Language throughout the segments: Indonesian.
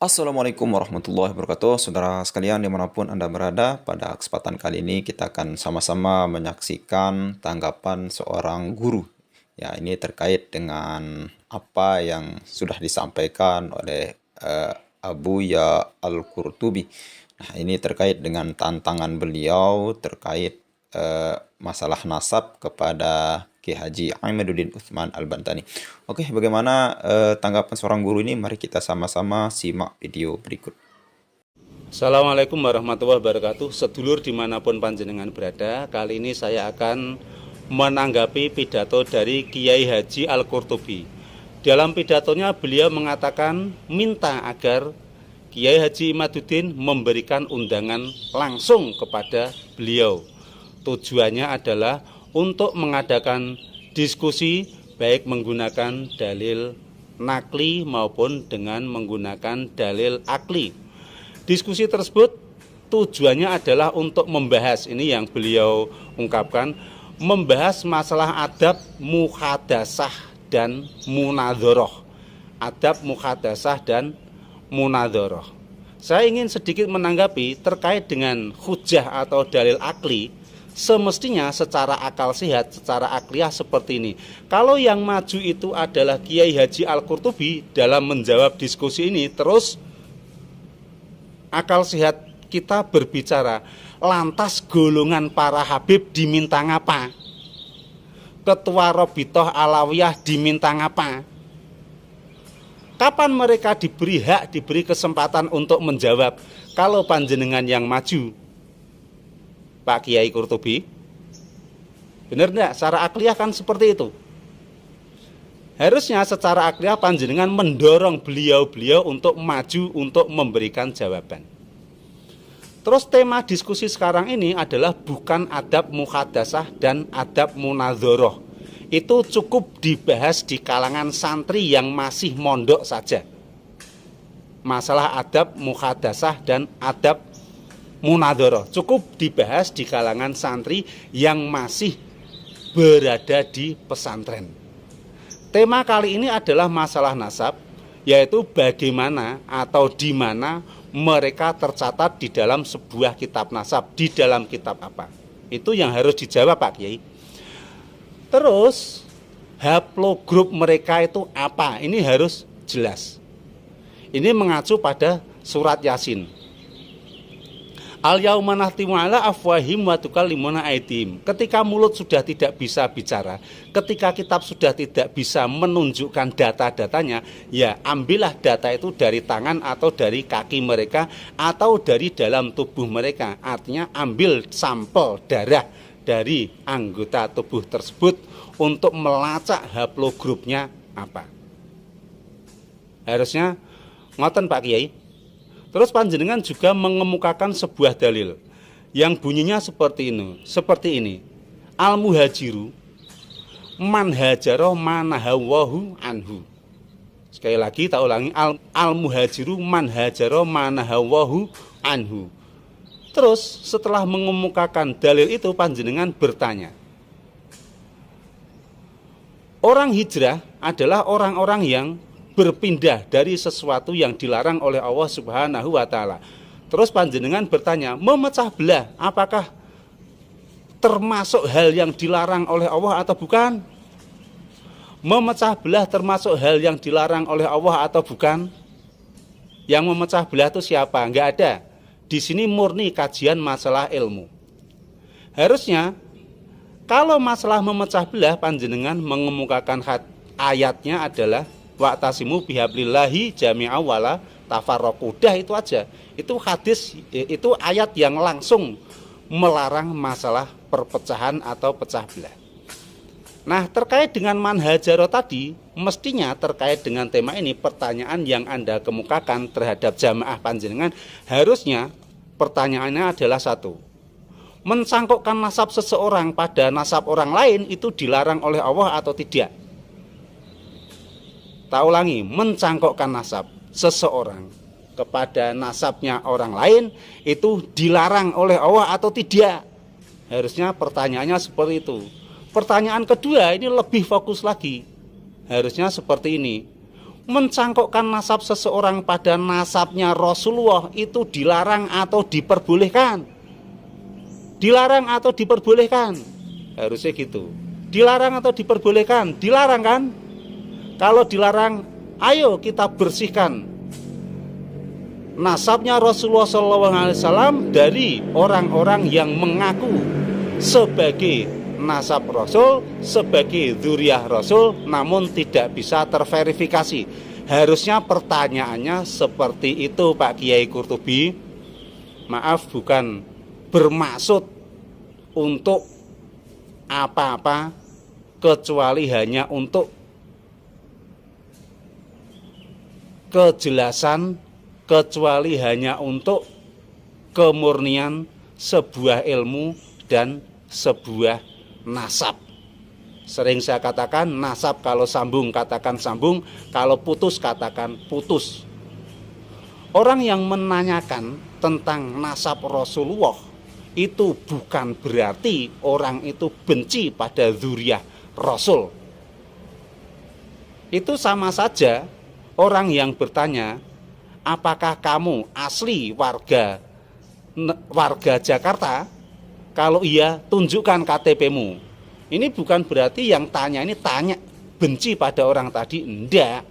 Assalamualaikum warahmatullahi wabarakatuh. Saudara sekalian dimanapun Anda berada, pada kesempatan kali ini kita akan sama-sama menyaksikan tanggapan seorang guru. Ya, ini terkait dengan apa yang sudah disampaikan oleh Abu Ya Al-Qurtubi. Nah, ini terkait dengan tantangan beliau terkait masalah nasab kepada Ki Haji Imaduddin Utsman Al-Bantani. Oke, bagaimana tanggapan seorang guru ini? Mari kita sama-sama simak video berikut. Assalamualaikum warahmatullahi wabarakatuh. Sedulur dimanapun panjenengan berada, kali ini saya akan menanggapi pidato dari Kiai Haji Al-Qurtubi. Dalam pidatonya beliau mengatakan minta agar Kiai Haji Imaduddin memberikan undangan langsung kepada beliau. Tujuannya adalah untuk mengadakan diskusi baik menggunakan dalil nakli maupun dengan menggunakan dalil akli. Diskusi tersebut tujuannya adalah untuk membahas, ini yang beliau ungkapkan, membahas masalah adab muhadasah dan munadhoroh. Adab muhadasah dan munadhoroh. Saya ingin sedikit menanggapi terkait dengan hujah atau dalil akli. Semestinya secara akal sehat, secara akliyah seperti ini. Kalau yang maju itu adalah Kiai Haji Al-Qurtubi dalam menjawab diskusi ini, terus akal sehat kita berbicara, lantas golongan para Habib diminta ngapa? Ketua Robitoh Alawiyah diminta ngapa? Kapan mereka diberi hak, diberi kesempatan untuk menjawab kalau panjenengan yang maju? Pak Kiai Qurtubi, benar enggak? Secara akliyah kan seperti itu. Harusnya secara akliyah panjenengan mendorong beliau-beliau untuk maju untuk memberikan jawaban. Terus tema diskusi sekarang ini adalah bukan adab muhadasah dan adab munadhoroh. Itu cukup dibahas di kalangan santri yang masih mondok saja. Masalah adab muhadasah dan adab munadhoroh cukup dibahas di kalangan santri yang masih berada di pesantren. Tema kali ini adalah masalah nasab, yaitu bagaimana atau di mana mereka tercatat di dalam sebuah kitab nasab, di dalam kitab apa. Itu yang harus dijawab Pak Kiai. Terus haplogrup mereka itu apa? Ini harus jelas. Ini mengacu pada surat Yasin. Al-yauma nahtimu ala afwahim wa tukallimuna aydihim. Ketika mulut sudah tidak bisa bicara, ketika kitab sudah tidak bisa menunjukkan data-datanya, ya ambillah data itu dari tangan atau dari kaki mereka atau dari dalam tubuh mereka. Artinya ambil sampel darah dari anggota tubuh tersebut untuk melacak haplogrupnya apa. Harusnya ngoten Pak Kiai. Terus panjenengan juga mengemukakan sebuah dalil yang bunyinya seperti ini. Al-muhajiru man hajaro manahawahu anhu. Sekali lagi tak ulangi, al-muhajiru man hajaro manahawahu anhu. Terus setelah mengemukakan dalil itu panjenengan bertanya. Orang hijrah adalah orang-orang yang berpindah dari sesuatu yang dilarang oleh Allah Subhanahu wa Ta'ala. Terus panjenengan bertanya, memecah belah apakah termasuk hal yang dilarang oleh Allah atau bukan? Memecah belah termasuk hal yang dilarang oleh Allah atau bukan? Yang memecah belah itu siapa? Enggak ada. Di sini murni kajian masalah ilmu. Harusnya kalau masalah memecah belah panjenengan mengemukakan ayatnya adalah wa'tasimu bihablillahi jami'a wala tafarraqu. Dah itu aja. Itu hadis, itu ayat yang langsung melarang masalah perpecahan atau pecah belah. Nah, terkait dengan manhajaro tadi, mestinya terkait dengan tema ini, pertanyaan yang Anda kemukakan terhadap jamaah panjenengan, harusnya pertanyaannya adalah satu. Mencangkokkan nasab seseorang pada nasab orang lain itu dilarang oleh Allah atau tidak? Tak ulangi, mencangkokkan nasab seseorang kepada nasabnya orang lain itu dilarang oleh Allah atau tidak? Harusnya pertanyaannya seperti itu. Pertanyaan kedua ini lebih fokus lagi. Harusnya seperti ini. mencangkokkan nasab seseorang pada nasabnya Rasulullah itu dilarang atau diperbolehkan? Dilarang atau diperbolehkan? Harusnya gitu. Dilarang atau diperbolehkan? Dilarang kan? Kalau dilarang, ayo kita bersihkan nasabnya Rasulullah SAW dari orang-orang yang mengaku sebagai nasab Rasul, sebagai dzurriyyah Rasul, namun tidak bisa terverifikasi. Harusnya pertanyaannya seperti itu, Pak Kiai Qurtubi. Maaf, bukan bermaksud untuk apa-apa, kecuali hanya untuk kejelasan, kecuali hanya untuk kemurnian sebuah ilmu dan sebuah nasab. Sering saya katakan nasab, kalau sambung katakan sambung, kalau putus katakan putus. Orang yang menanyakan tentang nasab Rasulullah itu bukan berarti orang itu benci pada dzurriyyah Rasul. Itu sama saja orang yang bertanya, apakah kamu asli warga Jakarta? Kalau iya, tunjukkan KTP-mu. Ini bukan berarti yang tanya ini tanya benci pada orang tadi, enggak.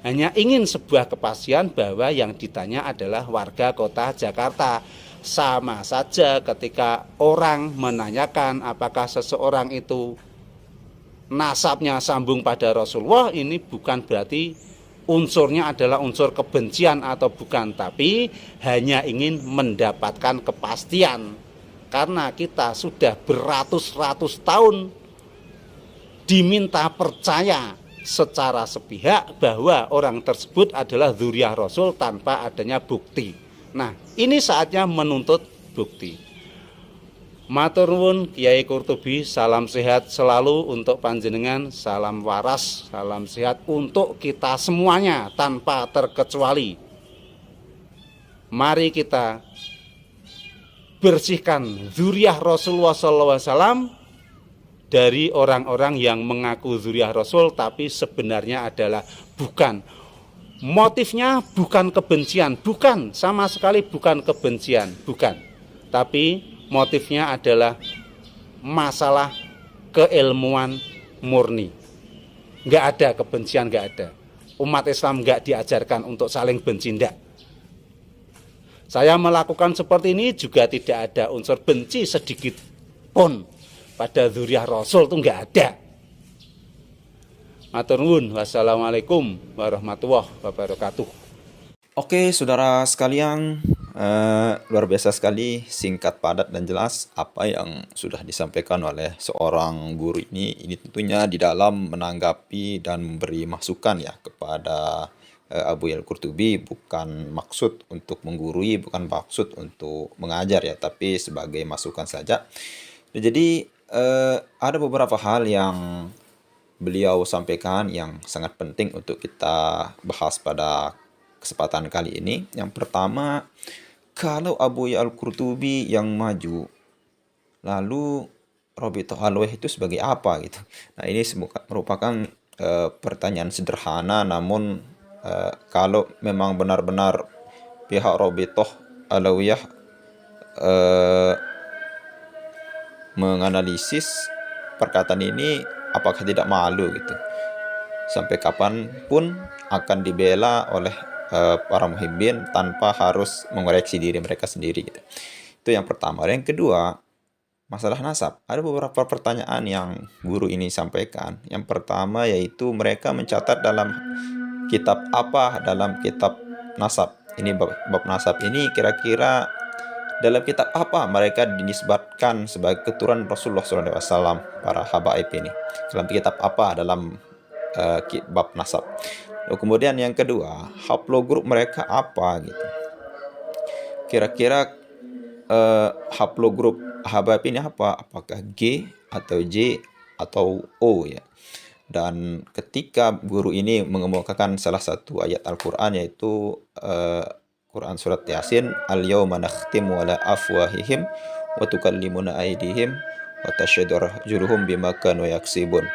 Hanya ingin sebuah kepastian bahwa yang ditanya adalah warga kota Jakarta. Sama saja ketika orang menanyakan apakah seseorang itu nasabnya sambung pada Rasulullah, ini bukan berarti unsurnya adalah unsur kebencian atau bukan, tapi hanya ingin mendapatkan kepastian. Karena kita sudah beratus-ratus tahun diminta percaya secara sepihak bahwa orang tersebut adalah dzurriyyah Rasul tanpa adanya bukti. Nah, ini saatnya menuntut bukti. Matur nuwun Kiai Qurtubi, salam sehat selalu untuk panjenengan, salam waras, salam sehat untuk kita semuanya tanpa terkecuali. Mari kita bersihkan dzurriyyah Rasulullah SAW dari orang-orang yang mengaku dzurriyyah Rasul tapi sebenarnya adalah bukan. Motifnya bukan kebencian, bukan, sama sekali bukan kebencian, bukan. Tapi motifnya adalah masalah keilmuan murni. Nggak ada kebencian, nggak ada. Umat Islam nggak diajarkan untuk saling benci, enggak. Saya melakukan seperti ini juga tidak ada unsur benci sedikit pun pada dzurriyyah Rasul, itu nggak ada. Matur nuwun, wassalamualaikum warahmatullahi wabarakatuh. Oke, saudara sekalian, luar biasa sekali, singkat, padat, dan jelas apa yang sudah disampaikan oleh seorang guru ini. Ini tentunya di dalam menanggapi dan memberi masukan ya kepada Abu Al-Qurtubi, bukan maksud untuk menggurui, bukan maksud untuk mengajar ya, tapi sebagai masukan saja. Jadi ada beberapa hal yang beliau sampaikan yang sangat penting untuk kita bahas pada kesempatan kali ini. Yang pertama, kalau Abu Al-Qurtubi yang maju, lalu Robito Alweh itu sebagai apa gitu. Nah, ini merupakan pertanyaan sederhana, namun kalau memang benar-benar pihak Robito Alawiyah menganalisis perkataan ini, apakah tidak malu gitu. Sampai kapanpun akan dibela oleh para muhibbin tanpa harus mengoreksi diri mereka sendiri gitu. Itu yang pertama. Yang kedua, masalah nasab. Ada beberapa pertanyaan yang guru ini sampaikan. Yang pertama yaitu mereka mencatat dalam kitab apa, dalam kitab nasab. Ini bab nasab ini kira-kira dalam kitab apa mereka dinisbatkan sebagai keturunan Rasulullah SAW, para habaib ini. Dalam kitab apa dalam bab nasab. Lalu kemudian yang kedua, haplogrup mereka apa gitu. Kira-kira haplogrup habaib ini apa? Apakah G atau J atau O ya. Dan ketika guru ini mengemukakan salah satu ayat Al-Quran, yaitu Quran surat Yasin, al-yawma nakhtimu ala afwahihim wa tukallimuna aydihim wa tashhadu arjuluhum bima kanu yaksibun.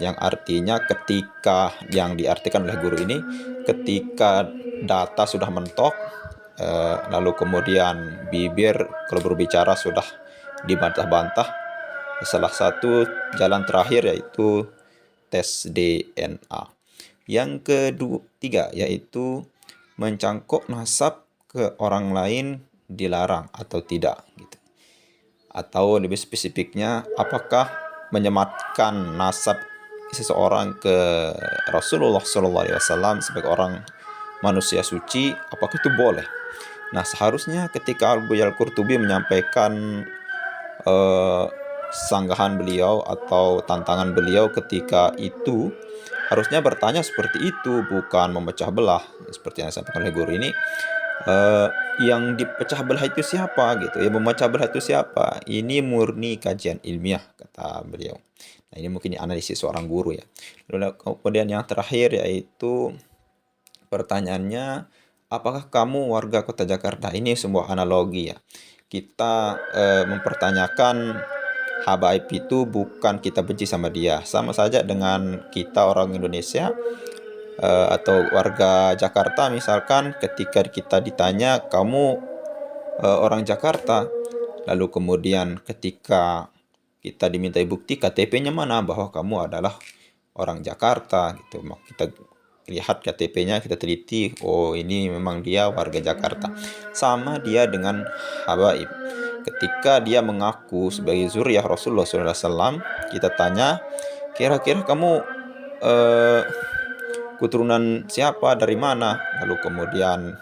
Yang artinya ketika yang diartikan oleh guru ini, ketika data sudah mentok, lalu kemudian bibir kalau berbicara sudah dibantah-bantah, salah satu jalan terakhir yaitu tes DNA. Yang ketiga yaitu mencangkok nasab ke orang lain dilarang atau tidak gitu. Atau lebih spesifiknya, apakah menyematkan nasab seseorang ke Rasulullah SAW sebagai orang manusia suci, apakah itu boleh? Nah, seharusnya ketika Al-Qurtubi menyampaikan sanggahan beliau atau tantangan beliau ketika itu, harusnya bertanya seperti itu, bukan memecah belah seperti yang disampaikan oleh guru ini. Yang dipecah belah itu siapa gitu, yang memecah belah itu siapa? Ini murni kajian ilmiah, kata beliau. Nah, ini mungkin analisis seorang guru ya. Lalu kemudian yang terakhir yaitu pertanyaannya, apakah kamu warga kota Jakarta? Ini sebuah analogi ya. Kita mempertanyakan habaib itu bukan kita benci sama dia. Sama saja dengan kita orang Indonesia atau warga Jakarta misalkan, ketika kita ditanya kamu orang Jakarta, lalu kemudian ketika kita dimintai bukti KTP-nya mana bahwa kamu adalah orang Jakarta gitu, kita lihat KTP-nya, kita teliti, oh ini memang dia warga Jakarta. Sama dia dengan habaib, ketika dia mengaku sebagai zuriyah Rasulullah SAW, kita tanya, kira-kira kamu keturunan siapa, dari mana? Lalu kemudian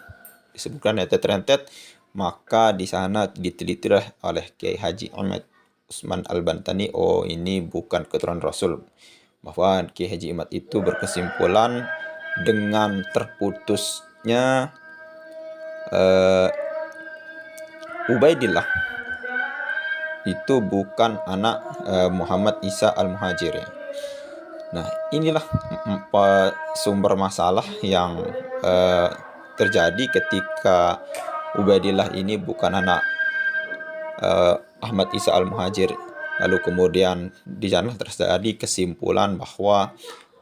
disebutkan rentet-rentet, maka di sana diteliti oleh Kiai Haji Ahmad Usman Al-Bantani, oh ini bukan keturunan Rasul. Bahwa Kiai Haji Ahmad itu berkesimpulan dengan terputusnya Ubaidillah itu bukan anak Muhammad Isa Al-Muhajir. Nah, inilah sumber masalah yang terjadi ketika Ubaidillah ini bukan anak Ahmad Isa Al-Muhajir. Lalu kemudian di sana terjadi kesimpulan bahwa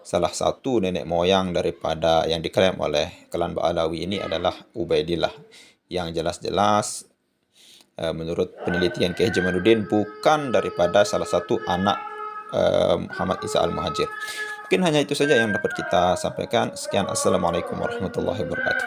salah satu nenek moyang daripada yang diklaim oleh klan Ba'alawi ini adalah Ubaidillah, yang jelas-jelas menurut penelitian Kiai Jamaluddin bukan daripada salah satu anak Muhammad Isa Al-Muhajir. Mungkin hanya itu saja yang dapat kita sampaikan. Sekian, assalamualaikum warahmatullahi wabarakatuh.